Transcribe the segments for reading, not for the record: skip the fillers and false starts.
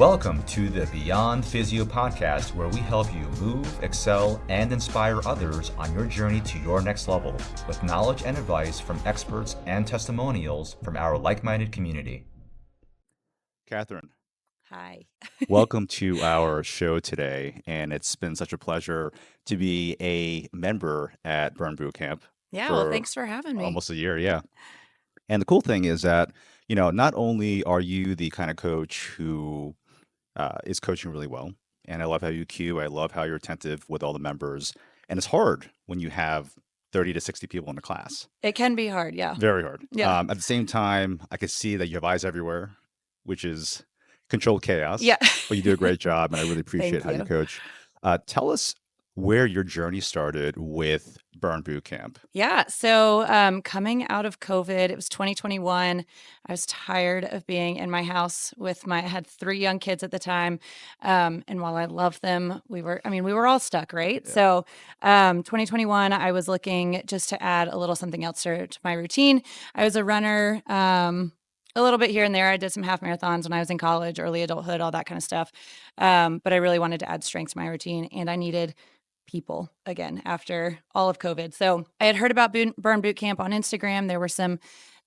Welcome to the Beyond Physio Podcast, where we help you move, excel, and inspire others on your journey to your next level with knowledge and advice from experts and testimonials from our like-minded community. Kathryn, Hi. welcome to our show today. And it's been such a pleasure to be a member at Burn Bootcamp Yeah, well, for thanks for having me. almost a year. Yeah. And the cool thing is that, not only are you the kind of coach who is coaching really well, and I love how you cue, I love how you're attentive with all the members. And it's hard when you have 30 to 60 people in a class. It can be hard, yeah. Very hard. Yeah. At the same time, I can see that you have eyes everywhere, which is controlled chaos. Yeah. But you do a great job, and I really appreciate Thank how you you. coach. Tell us where your journey started with Burn Bootcamp. Yeah. So coming out of COVID, it was 2021. I was tired of being in my house I had 3 young kids at the time. And while I loved them, we were all stuck, right? Yeah. So 2021, I was looking just to add a little something else to my routine. I was a runner. A little bit here and there. I did some half marathons when I was in college, early adulthood, all that kind of stuff. But I really wanted to add strength to my routine, and I needed people again after all of COVID. So I had heard about Burn Bootcamp on Instagram. There were some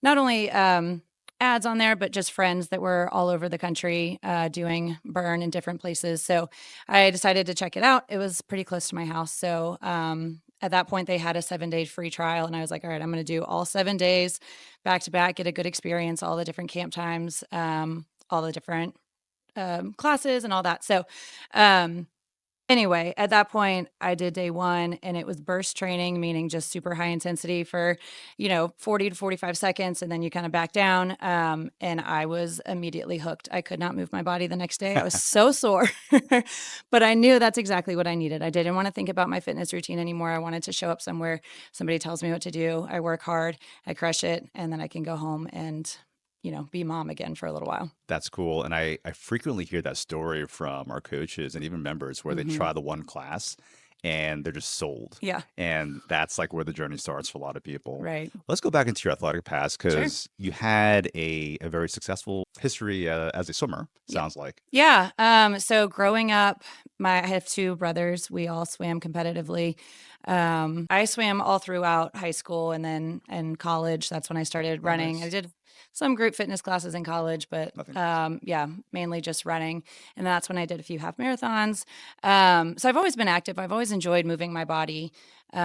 not only ads on there, but just friends that were all over the country doing burn in different places. So I decided to check it out. It was pretty close to my house. So at that point, they had a 7-day free trial. And I was like, all right, I'm going to do all 7 days back to back, get a good experience, all the different camp times, all the different classes and all that. So anyway, at that point, I did day 1, and it was burst training, meaning just super high intensity for, 40 to 45 seconds, and then you kind of back down. And I was immediately hooked. I could not move my body the next day. I was so sore, but I knew that's exactly what I needed. I didn't want to think about my fitness routine anymore. I wanted to show up somewhere. Somebody tells me what to do. I work hard, I crush it, and then I can go home and be mom again for a little while. That's cool. And I frequently hear that story from our coaches and even members where they try the one class and they're just sold. Yeah. And that's like where the journey starts for a lot of people. Right. Let's go back into your athletic past, because you had a very successful history as a swimmer, sounds like. Yeah. So growing up, I have 2 brothers. We all swam competitively. I swam all throughout high school, and then in college, that's when I started running. Nice. I did some group fitness classes in college, but mainly just running. And that's when I did a few half marathons. So I've always been active. I've always enjoyed moving my body. But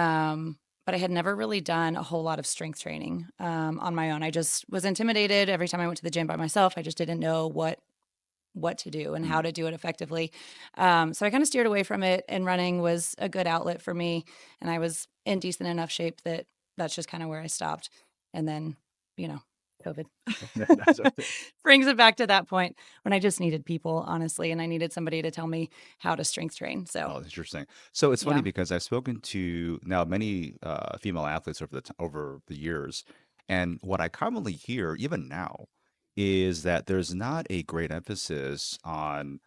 I had never really done a whole lot of strength training on my own. I just was intimidated every time I went to the gym by myself. I just didn't know what to do and how to do it effectively. So I kind of steered away from it, and running was a good outlet for me. And I was in decent enough shape that that's just kind of where I stopped. And then, COVID That's okay. brings it back to that point when I just needed people, honestly, and I needed somebody to tell me how to strength train. Oh, So interesting. So it's funny yeah, because I've spoken to now many female athletes over the years, and what I commonly hear, even now, is that there's not a great emphasis on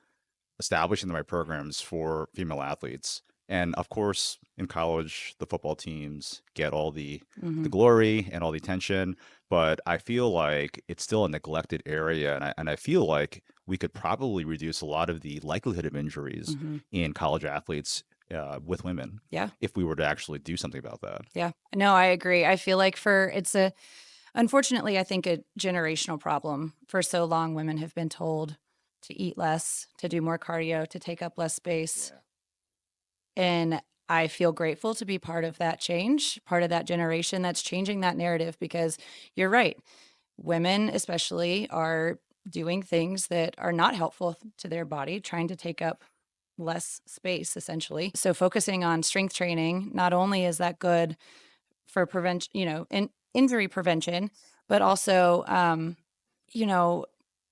establishing the right programs for female athletes. And of course, in college, the football teams get all the hmm glory and all the attention, but I feel like it's still a neglected area, and I feel like we could probably reduce a lot of the likelihood of injuries hmm in college athletes with women yeah, if we were to actually do something about that. yeah. No, I agree. I feel like unfortunately, I think a generational problem. For so long, women have been told to eat less, to do more cardio, to take up less space. And I feel grateful to be part of that change, part of that generation that's changing that narrative, because you're right. Women, especially, are doing things that are not helpful to their body, trying to take up less space, essentially. So focusing on strength training, not only is that good for prevention, injury prevention, but also,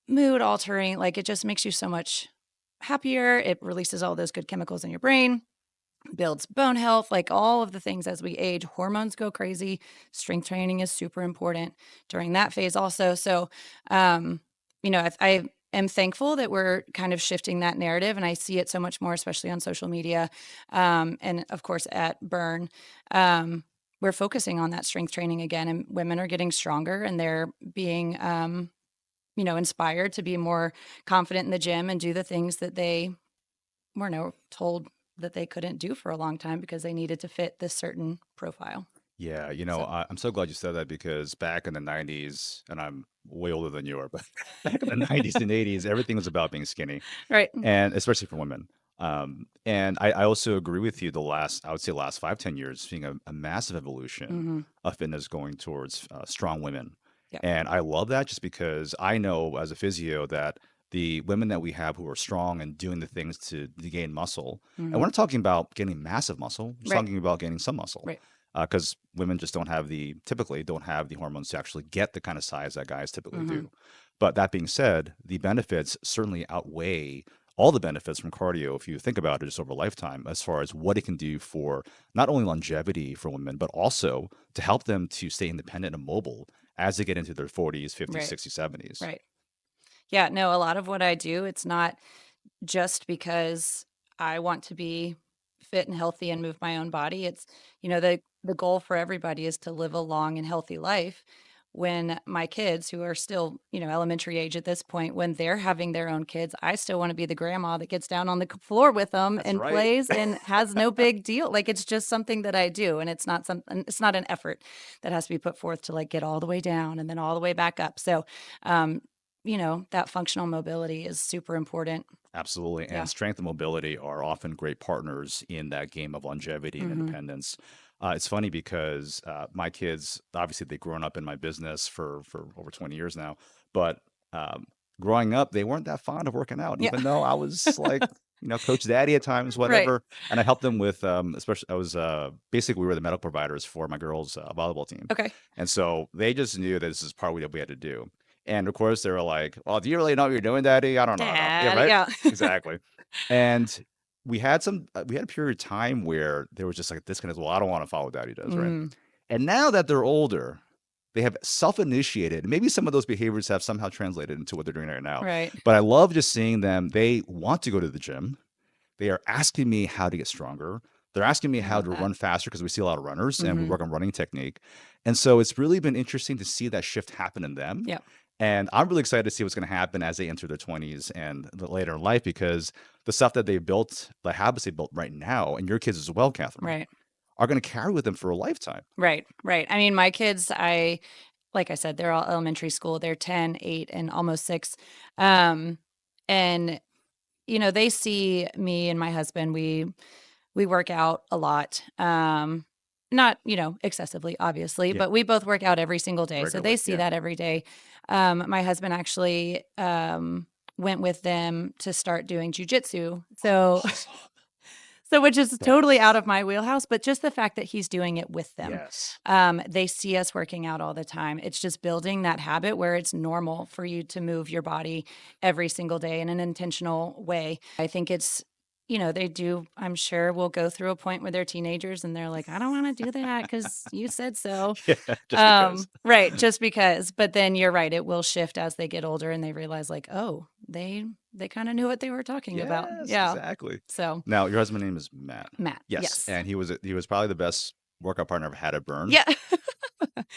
mood altering. Like, it just makes you so much happier. It releases all those good chemicals in your brain, builds bone health, like all of the things as we age. Hormones go crazy. Strength training is super important during that phase also. So, I am thankful that we're kind of shifting that narrative, and I see it so much more, especially on social media. And of course at Burn, we're focusing on that strength training again, and women are getting stronger, and they're being, inspired to be more confident in the gym and do the things that they were told that they couldn't do for a long time because they needed to fit this certain profile. Yeah, So, I'm so glad you said that because back in the 90s, and I'm way older than you are, but back in the 90s and 80s, everything was about being skinny, right. and especially for women. And I also agree with you. I would say, last 5-10 years, seeing a massive evolution Mm-hmm. of fitness going towards strong women. Yeah. And I love that just because I know as a physio that the women that we have who are strong and doing the things to gain muscle, and Mm-hmm. we're not talking about getting massive muscle, we're Right. talking about gaining some muscle. Right. Because women just typically don't have the hormones to actually get the kind of size that guys typically Mm-hmm. do. But that being said, the benefits certainly outweigh all the benefits from cardio if you think about it just over a lifetime, as far as what it can do for not only longevity for women, but also to help them to stay independent and mobile as they get into their 40s, 50s, Right. 60s, 70s. Right. Yeah, no, a lot of what I do, it's not just because I want to be fit and healthy and move my own body. It's, the goal for everybody is to live a long and healthy life. When my kids, who are still, elementary age at this point, when they're having their own kids, I still want to be the grandma that gets down on the floor with them That's and right. plays and has no big deal. Like, it's just something that I do. And it's not an effort that has to be put forth to like get all the way down and then all the way back up. So, that functional mobility is super important. Absolutely. Yeah. And strength and mobility are often great partners in that game of longevity and Mm-hmm. independence. It's funny because my kids, obviously, they've grown up in my business for over 20 years now. But growing up, they weren't that fond of working out, Yeah. even though I was like, coach daddy at times, Right. whatever. And I helped them with, especially, I was basically, we were the medical providers for my girls' volleyball team. Okay. And so they just knew that this is part of what we had to do. And of course, they were like, "Well, do you really know what you're doing, Daddy?" I don't know. Yeah, Dad, right. yeah. Exactly. And we had a period of time where there was just like this kind of, well, I don't want to follow what Daddy does, right? Mm, And now that they're older, they have self-initiated. Maybe some of those behaviors have somehow translated into what they're doing right now. right. But I love just seeing them. They want to go to the gym. They are asking me how to get stronger. They're asking me I how love to that. run faster because we see a lot of runners and we Mhm. work on running technique. And so it's really been interesting to see that shift happen in them. Yep. And I'm really excited to see what's going to happen as they enter their 20s and later in life, because the stuff that they've built, the habits they built right now, and your kids as well, Kathryn, Right. are going to carry with them for a lifetime. Right. Right. I mean, my kids, like I said, they're all elementary school. They're 10, 8, and almost 6. And they see me and my husband. We work out a lot. Not, excessively, obviously, Yeah. but we both work out every single day. So they Regularly, see yeah. that every day. My husband actually went with them to start doing jujitsu. So which is totally out of my wheelhouse, but just the fact that he's doing it with them. Yes. They see us working out all the time. It's just building that habit where it's normal for you to move your body every single day in an intentional way. I think it's, they do, I'm sure will go through a point where they're teenagers and they're like, I don't want to do that because you said so. Yeah, just because. Right, just because. But then you're right, it will shift as they get older and they realize like, oh, they kind of knew what they were talking about. Yes, Yeah. exactly. So Now, your husband's name is Matt. Matt. Yes. And he was probably the best workout partner I've had at Burn. Yeah.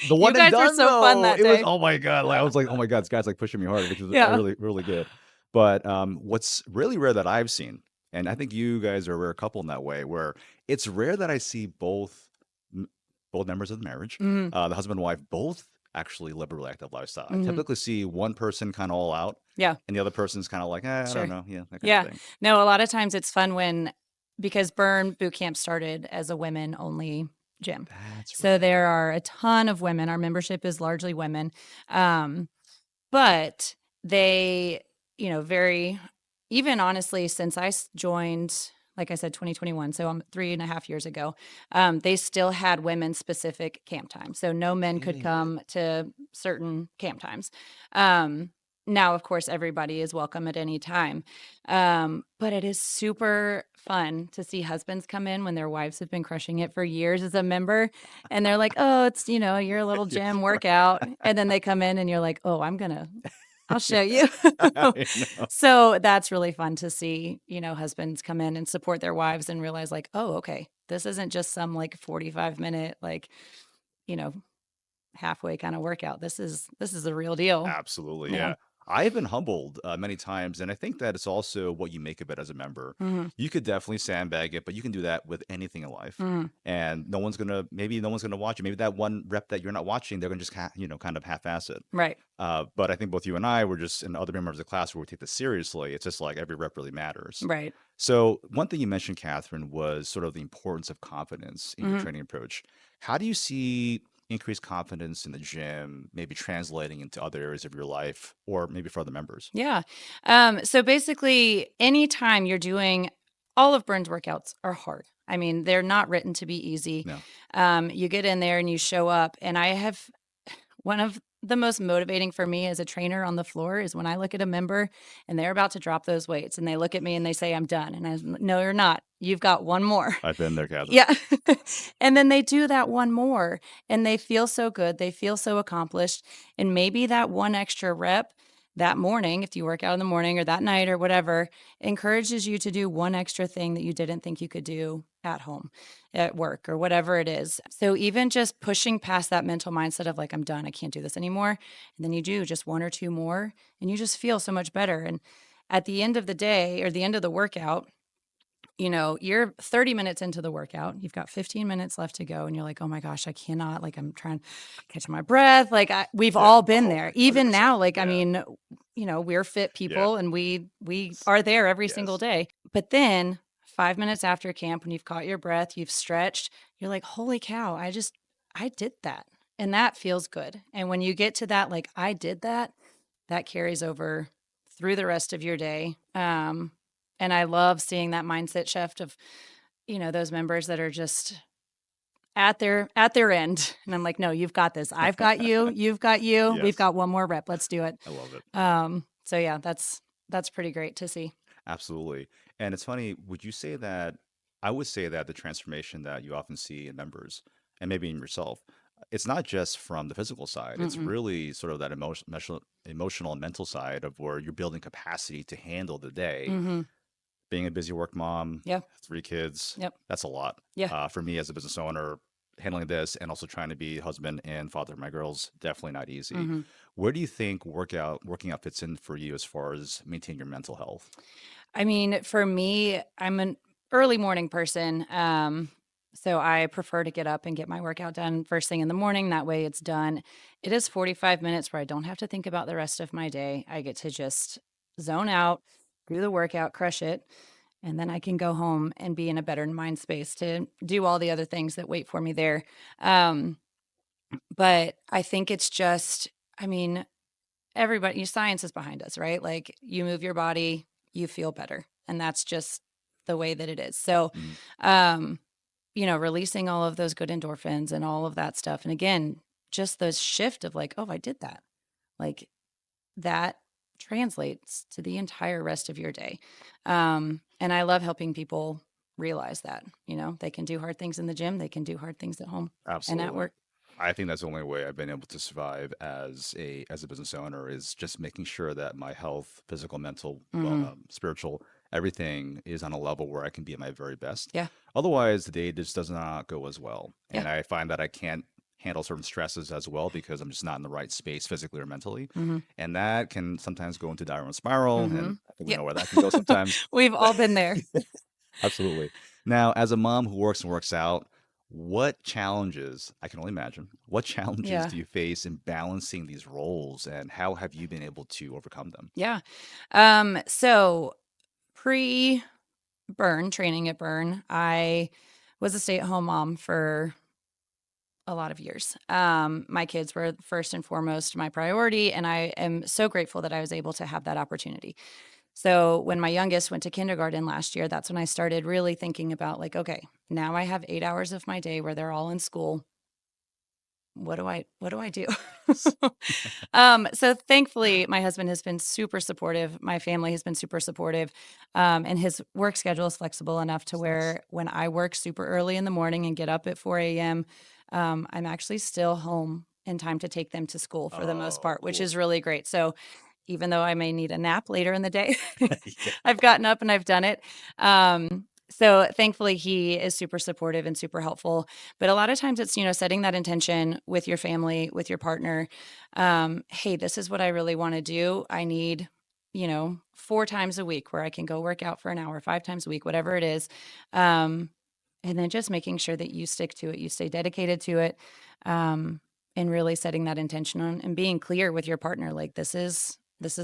The one You guys were so fun that it was, day. oh my God. Like, I was like, oh my God, this guy's like pushing me hard, which was Yeah. really, really good. But what's really rare that I've seen, and I think you guys are a rare couple in that way, where it's rare that I see both members of the marriage, Mhm. the husband and wife, both actually live a really active lifestyle. I Mhm. typically see one person kind of all out, Yeah. and the other person's kind of like, I Sure. don't know, yeah, that kind Yeah. of thing. No, a lot of times it's fun because Burn Bootcamp started as a women-only gym. That's So there are a ton of women. Our membership is largely women. But they, even honestly, since I joined, like I said, 2021, so 3.5 years ago, they still had women-specific camp time. So no men could come to certain camp times. Now, of course, everybody is welcome at any time. But it is super fun to see husbands come in when their wives have been crushing it for years as a member. And they're like, oh, it's, your little gym workout. And then they come in and you're like, oh, I'll show you. I know. So that's really fun to see, husbands come in and support their wives and realize like, oh, okay, this isn't just some like 45-minute, like, halfway kind of workout. This is the real deal. Absolutely, Yeah. yeah. I've been humbled many times, and I think that it's also what you make of it as a member. Mm-hmm. You could definitely sandbag it, but you can do that with anything in life. Mm-hmm. And maybe no one's gonna watch it. Maybe that one rep that you're not watching, they're gonna just kind of half-ass it. Right. But I think both you and I were just, and other members of the class, where we take this seriously. It's just like every rep really matters. Right. So one thing you mentioned, Kathryn, was sort of the importance of confidence in your Mm-hmm. training approach. How do you see increased confidence in the gym, maybe translating into other areas of your life, or maybe for other members? Yeah. So basically, anytime you're doing all of Burn's workouts are hard. I mean, they're not written to be easy. No. You get in there and you show up, and I have one of the most motivating for me as a trainer on the floor is when I look at a member and they're about to drop those weights and they look at me and they say, I'm done. And no, you're not. You've got one more. I've been there, Kathryn. Yeah. And then they do that one more and they feel so good. They feel so accomplished. And maybe that one extra rep that morning, if you work out in the morning or that night or whatever, encourages you to do one extra thing that you didn't think you could do at home, at work, or whatever it is. So even just pushing past that mental mindset of like, I'm done, I can't do this anymore. And then you do just one or two more and you just feel so much better. And at the end of the day or the end of the workout, you're 30 minutes into the workout. You've got 15 minutes left to go. And you're like, oh my gosh, I cannot. Like, I'm trying to catch my breath. Like, we've all been there. Even 100%. now, like, I Yeah. mean, we're fit people and we are there every single Yes. day. But then 5 minutes after camp, when you've caught your breath, you've stretched, you're like, holy cow, I did that. And that feels good. And when you get to that, like, I did that, that carries over through the rest of your day. And I love seeing that mindset shift of, those members that are just at their end. And I'm like, no, you've got this. I've got you. You've got you. We've Yes. got one more rep. Let's do it. I love it. So yeah, that's pretty great to see. Absolutely. And it's funny, I would say that the transformation that you often see in members, and maybe in yourself, it's not just from the physical side. It's Mm-mm. really sort of that emotional and mental side of where you're building capacity to handle the day. Mm-hmm. Being a busy work mom, Yeah. 3 kids, Yep. that's a lot. Yeah. For me as a business owner, handling this and also trying to be husband and father of my girls, definitely not easy. Mm-hmm. Where do you think working out fits in for you as far as maintaining your mental health? I mean, for me, I'm an early morning person. So I prefer to get up and get my workout done first thing in the morning. That way it's done. It is 45 minutes where I don't have to think about the rest of my day. I get to just zone out, do the workout, crush it, and then I can go home and be in a better mind space to do all the other things that wait for me there. But I think it's just, I mean, everybody, science is behind us, right? Like, you move your body, you feel better. And that's just the way that it is. So, Mm. releasing all of those good endorphins and all of that stuff. And again, just the shift of like, oh, I did that. Like, that translates to the entire rest of your day. And I love helping people realize that, they can do hard things in the gym, they can do hard things at home and at Absolutely. work. I think that's the only way I've been able to survive as a business owner is just making sure that my health, physical, mental, Hmm. spiritual, everything is on a level where I can be at my very best. Yeah. Otherwise, the day just does not go as well. Yeah. And I find that I can't handle certain stresses as well because I'm just not in the right space physically or mentally. Hmm. And that can sometimes go into downward spiral. Mhm. And I think we Yeah. know where that can go sometimes. We've all been there. Absolutely. Now, as a mom who works and works out, what challenges, I can only imagine, what challenges Yeah. do you face in balancing these roles and how have you been able to overcome them? Yeah. So pre-Burn, training at Burn, I was a stay-at-home mom for a lot of years. My kids were first and foremost my priority, and I am so grateful that I was able to have that opportunity. So when my youngest went to kindergarten last year, that's when I started really thinking about like, okay, now I have 8 hours of my day where they're all in school. What do I do? So thankfully, my husband has been super supportive. My family has been super supportive. And his work schedule is flexible enough to where when I work super early in the morning and get up at 4 a.m., I'm actually still home in time to take them to school for the most Oh, part, which cool. is really great. So even though I may need a nap later in the day, Yeah. I've gotten up and I've done it. So thankfully he is super supportive and super helpful. But a lot of times it's, setting that intention with your family, with your partner. Hey, this is what I really want to do. I need, 4 times a week where I can go work out for an hour, 5 times a week, whatever it is. And then just making sure that you stick to it, you stay dedicated to it, and really setting that intention on and being clear with your partner, like this is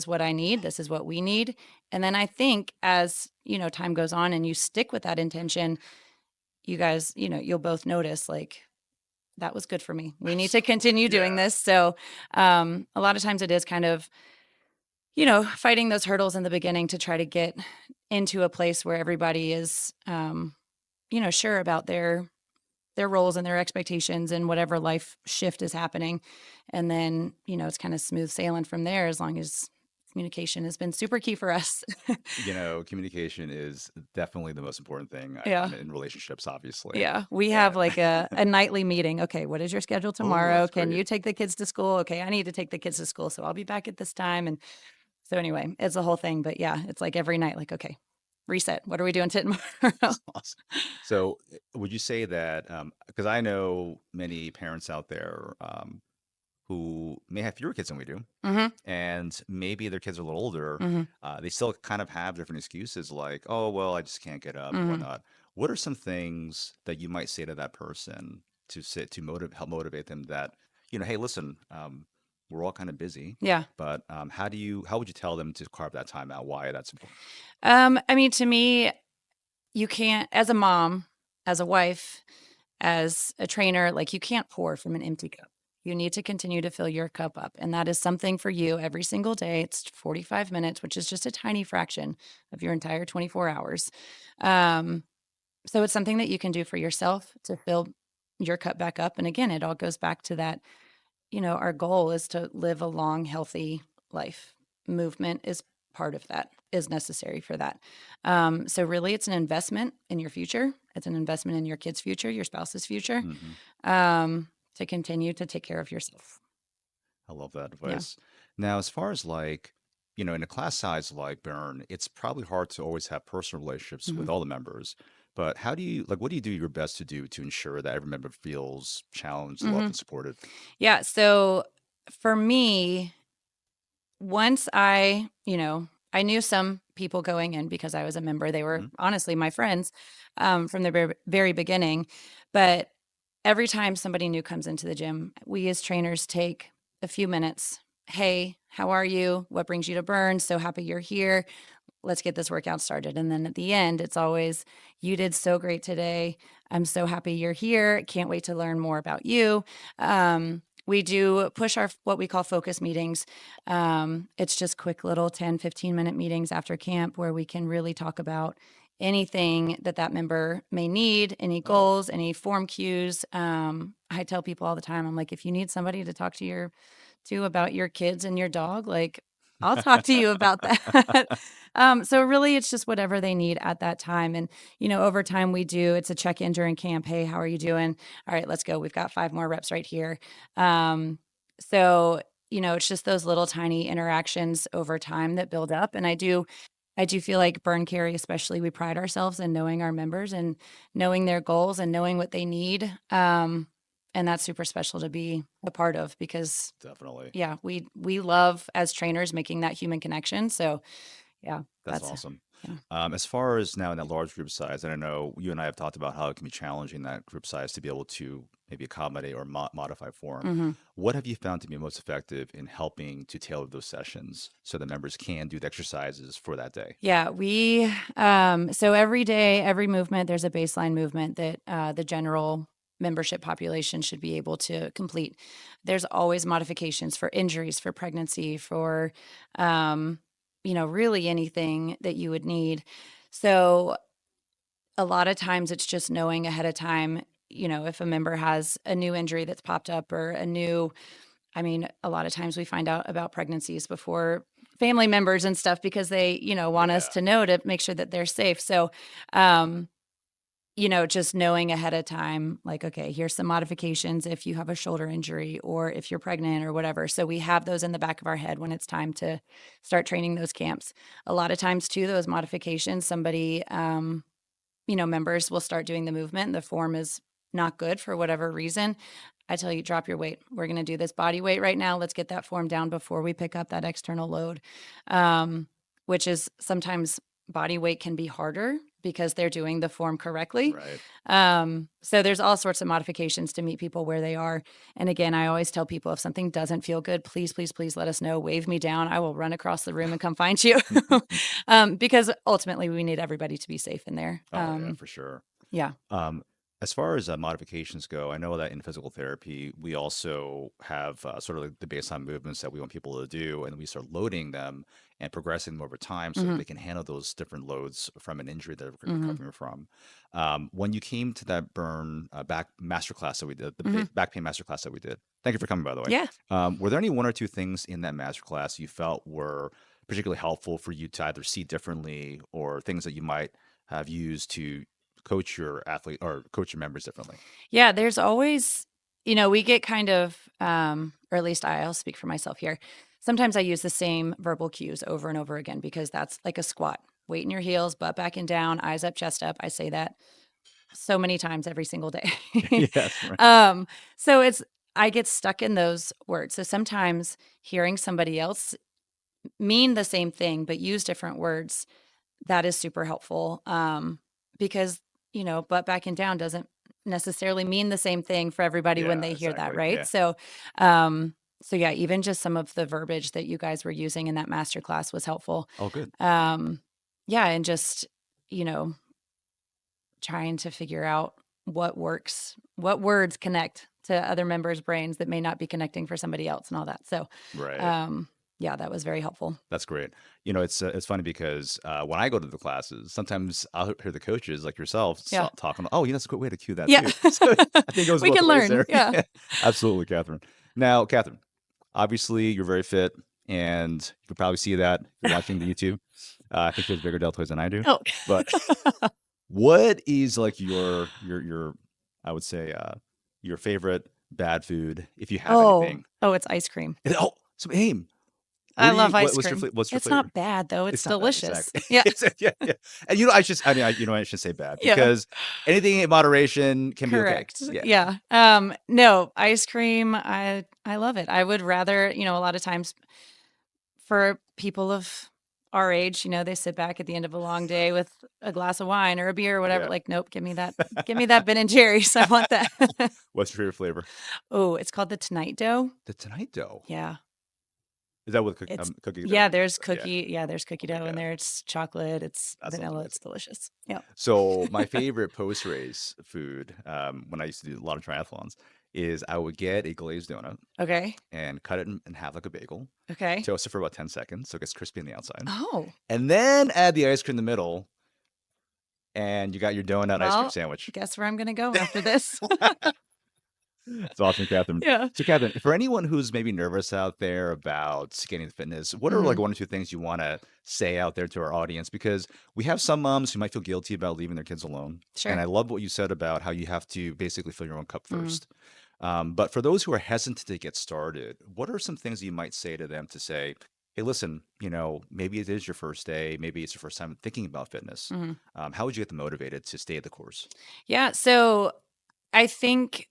what I need, this is what we need. And then I think as, time goes on and you stick with that intention, you guys, you'll both notice like that was good for me. We need to continue doing Yeah. this. So a lot of times it is kind of, fighting those hurdles in the beginning to try to get into a place where everybody is sure about their roles and their expectations and whatever life shift is happening. And then, it's kind of smooth sailing from there as long as communication has been super key for us. Communication is definitely the most important thing Yeah. in relationships, obviously. Yeah. We have And like a nightly meeting. Okay, what is your schedule oh, tomorrow? that's Can great. you take the kids to school? Okay, I need to take the kids to school. So I'll be back at this time. And so anyway, it's a whole thing. But yeah, it's like every night, like, okay, reset. What are we doing tomorrow? That's awesome. So, would you say that, because I know many parents out there who may have fewer kids than we do, hmm and maybe their kids are a little older, hmm they still kind of have different excuses like, oh, well, I just can't get up and hmm whatnot. What are some things that you might say to that person to help motivate them that, hey, listen, we're all kind of busy, Yeah. but how would you tell them to carve that time out? Why that's important? I mean, to me, you can't, as a mom, as a wife, as a trainer, like you can't pour from an empty cup. You need to continue to fill your cup up. And that is something for you every single day. It's 45 minutes, which is just a tiny fraction of your entire 24 hours. Um, so it's something that you can do for yourself to fill your cup back up. And again, it all goes back to that, our goal is to live a long, healthy life. Movement is part of that, is necessary for that. So really it's an investment in your future. It's an investment in your kids' future, your spouse's future, Hmm. to continue to take care of yourself. I love that Yeah. advice. Now, as far as like, in a class size like Burn, it's probably hard to always have personal relationships Mhm. with all the members. But what do you do your best to do to ensure that every member feels challenged, loved, Mhm. and supported? Yeah. So for me, once I knew some people going in because I was a member. They were Hmm. honestly my friends from the very beginning. But every time somebody new comes into the gym, we as trainers take a few minutes. Hey, how are you? What brings you to Burn? So happy you're here. Let's get this workout started. And then at the end, it's always, you did so great today. I'm so happy you're here. Can't wait to learn more about you. We do push our what we call focus meetings. It's just quick little 10, 15-minute meetings after camp where we can really talk about anything that member may need, any Oh, goals, any form cues. I tell people all the time, I'm like, if you need somebody to talk to about your kids and your dog, like I'll talk to you about that. So really it's just whatever they need at that time. And, over time it's a check-in during camp. Hey, how are you doing? All right, let's go. We've got 5 more reps right here. So, it's just those little tiny interactions over time that build up. And I do feel like Burn Carry, especially, we pride ourselves in knowing our members and knowing their goals and knowing what they need. And that's super special to be a part of because definitely. yeah, we love as trainers making that human connection. So yeah, That's that's awesome. yeah. As far as now in that large group size, and I know you and I have talked about how it can be challenging that group size to be able to maybe accommodate or modify form. hmm What have you found to be most effective in helping to tailor those sessions so the members can do the exercises for that day? Yeah, we so every day, every movement, there's a baseline movement that the general membership population should be able to complete. There's always modifications for injuries, for pregnancy, for really anything that you would need. So a lot of times it's just knowing ahead of time, if a member has a new injury that's popped up or I mean, a lot of times we find out about pregnancies before family members and stuff because they, want us Yeah. to know to make sure that they're safe. So, just knowing ahead of time, like, okay, here's some modifications if you have a shoulder injury or if you're pregnant or whatever. So we have those in the back of our head when it's time to start training those camps. A lot of times, too, those modifications, somebody, members will start doing the movement. The form is not good for whatever reason. I tell you, drop your weight. We're going to do this body weight right now. Let's get that form down before we pick up that external load, which is sometimes body weight can be harder because they're doing the form correctly. Right. So there's all sorts of modifications to meet people where they are. And again, I always tell people if something doesn't feel good, please, please, please let us know. Wave me down. I will run across the room and come find you. Because ultimately we need everybody to be safe in there. Oh, yeah, for sure. Yeah. As far as modifications go, I know that in physical therapy, we also have sort of like the baseline movements that we want people to do, and we start loading them and progressing them over time so that they can handle those different loads from an injury that they're recovering from. When you came to that burn back masterclass that we did, the back pain masterclass that we did, thank you for coming, by the way. Yeah. Were there any one or two things in that masterclass you felt were particularly helpful for you to either see differently or things that you might have used to coach your athlete or coach your members differently? Yeah, there's always, we get kind of, or at least I'll speak for myself here. Sometimes I use the same verbal cues over and over again because that's like a squat. Weight in your heels, butt back and down, eyes up, chest up. I say that so many times every single day. Yes, right. So I get stuck in those words. So sometimes hearing somebody else mean the same thing but use different words, that is super helpful. Because butt back and down doesn't necessarily mean the same thing for everybody when Yeah, they hear that, exactly. right? Yeah. So yeah, even just some of the verbiage that you guys were using in that masterclass was helpful. Oh, good. Yeah, and just, trying to figure out what works, what words connect to other members' brains that may not be connecting for somebody else and all that. So, Right. yeah, that was very helpful. That's great. It's funny because when I go to the classes, sometimes I'll hear the coaches like yourself Yeah. talking. Oh, that's a good way to cue that Yeah. too. So I think it goes We both can ways learn. there. Yeah. Absolutely, Kathryn. Now, Kathryn, obviously you're very fit, and you can probably see that if you're watching the YouTube. I think there's bigger deltoids than I do. Oh. But what is like your I would say your favorite bad food if you have anything? Oh, it's ice cream. Oh, so aim. I love ice What's cream. your what's your It's flavor? not bad though. It's not bad, delicious. exactly. Yeah. Yeah. And I should say bad Yeah. because anything in moderation can Correct. be okay. Yeah. Yeah. No, ice cream, I love it. I would rather, a lot of times for people of our age, they sit back at the end of a long day with a glass of wine or a beer or whatever. Yeah. Like, nope, give me that Ben and Jerry's. I want that. What's your favorite flavor? Oh, it's called the Tonight Dough. The Tonight Dough. Yeah. Is that with It's cookie dough? yeah, there's Yeah. cookie. Yeah, there's cookie Oh my dough in God. there. It's chocolate. It's That sounds vanilla. amazing. It's delicious. Yeah. So my favorite post-race food, when I used to do a lot of triathlons, is I would get a glazed donut Okay. and cut it in half like a bagel, Okay. toast it for about 10 seconds so it gets crispy on the outside, Oh, and then add the ice cream in the middle, and you got your donut ice cream well, sandwich. guess where I'm gonna go after this? It's awesome, Kathryn. Yeah. So, Kathryn, for anyone who's maybe nervous out there about getting into fitness, what are like one or two things you want to say out there to our audience? Because we have some moms who might feel guilty about leaving their kids alone. Sure. And I love what you said about how you have to basically fill your own cup first. But for those who are hesitant to get started, what are some things you might say to them to say, hey, listen, maybe it is your first day, maybe it's your first time thinking about fitness. How would you get them motivated to stay the course? Yeah. So I think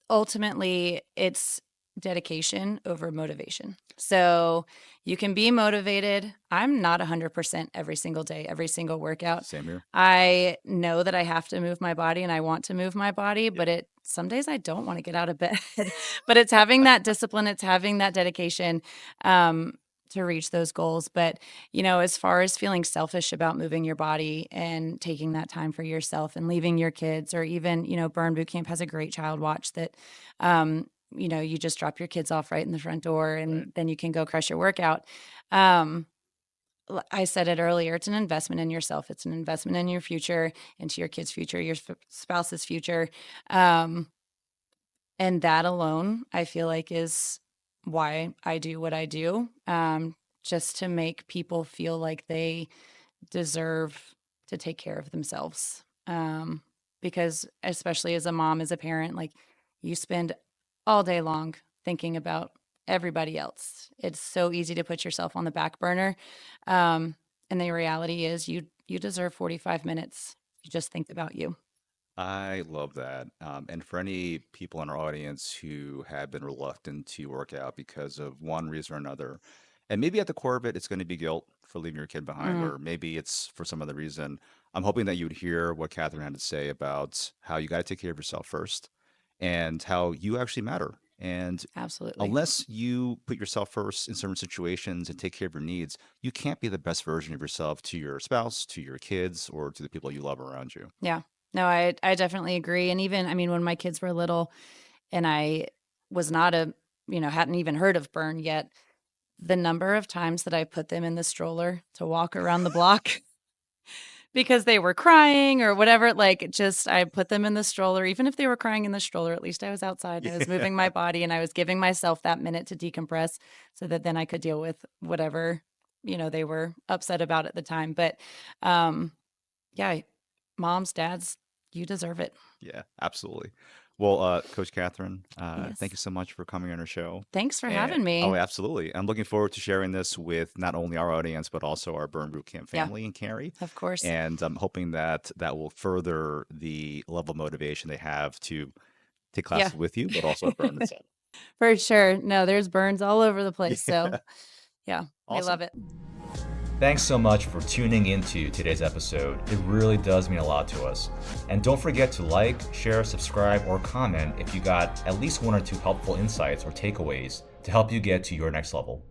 ultimately it's dedication over motivation. So you can be motivated. I'm not 100% every single day, every single workout. Same here. I know that I have to move my body and I want to move my body, but some days I don't want to get out of bed. But it's having that discipline, it's having that dedication to reach those goals. But, as far as feeling selfish about moving your body and taking that time for yourself and leaving your kids, or even, Burn Bootcamp has a great child watch that, you just drop your kids off right in the front door and then you can go crush your workout. I said it earlier, it's an investment in yourself. It's an investment in your future, into your kids' future, your spouse's future. And that alone, I feel like is why I do what I do, just to make people feel like they deserve to take care of themselves. Because especially as a mom, as a parent, like you spend all day long thinking about everybody else. It's so easy to put yourself on the back burner. And the reality is you deserve 45 minutes you just think about you. I love that. And for any people in our audience who have been reluctant to work out because of one reason or another, and maybe at the core of it, it's going to be guilt for leaving your kid behind, Mm, or maybe it's for some other reason. I'm hoping that you would hear what Kathryn had to say about how you got to take care of yourself first and how you actually matter. And absolutely. unless you put yourself first in certain situations and take care of your needs, you can't be the best version of yourself to your spouse, to your kids, or to the people you love around you. Yeah. No, I definitely agree. And even, I mean, when my kids were little and I was not hadn't even heard of Burn yet, the number of times that I put them in the stroller to walk around the block because they were crying or whatever, like just I put them in the stroller. Even if they were crying in the stroller, at least I was outside. I was Yeah. moving my body and I was giving myself that minute to decompress so that then I could deal with whatever, they were upset about at the time. But um, yeah, moms, dads, you deserve it. Yeah, absolutely. Well, Coach Kathryn, thank Yes. you so much for coming on our show. Thanks for And having oh, me. absolutely. I'm looking forward to sharing this with not only our audience, but also our Burn Bootcamp Yeah, family and Carrie. of course. And I'm hoping that that will further the level of motivation they have to take Yeah, classes with you, but also at Burn itself. for sure. No, there's burns all over the place. So Yeah, yeah, we awesome. love it. Thanks so much for tuning into today's episode. It really does mean a lot to us. And don't forget to like, share, subscribe, or comment if you got at least one or two helpful insights or takeaways to help you get to your next level.